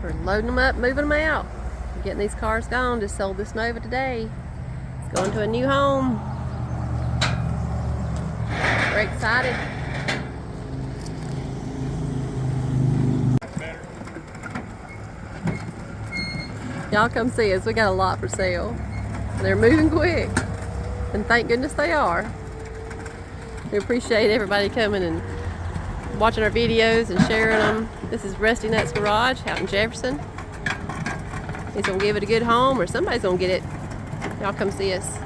We're loading them up, moving them out. We're getting these cars gone. Just sold this Nova today. It's going to a new home. We're excited. Y'all come see us. We got a lot for sale. They're moving quick. And thank goodness they are. We appreciate everybody coming and watching our videos and sharing them. This is Rusty Nuts Garage out in Jefferson. He's gonna give it a good home, or somebody's gonna get it. Y'all come see us.